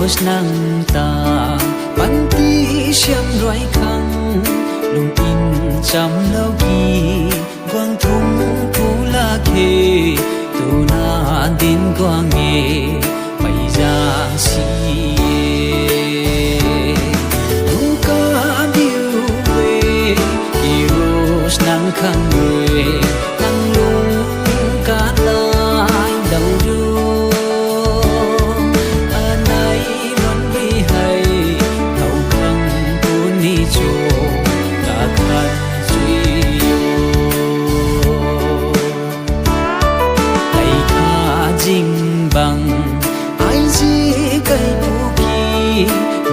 nang ta ban ti siam roi khang lung in cham lo ki quang thung pu la khe tu na din quang nghe mày giang si tung ca biu về heroes nang khang về nang lung ca lai đầu du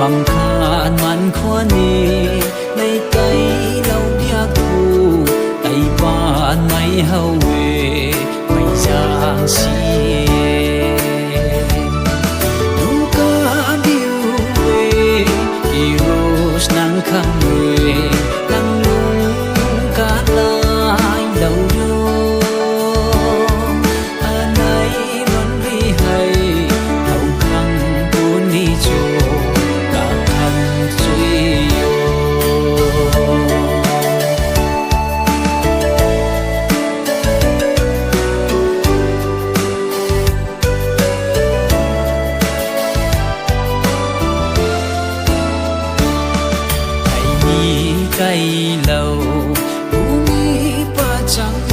bằng khan man khoa ni nay tay lâu biak thu tay ban mai hau về mày giang si nung ca biu về heroes nang khang về nang lung ca lai đầu du anai man vi hay hau khang pun ni chu cây lầu bumi pa chẳng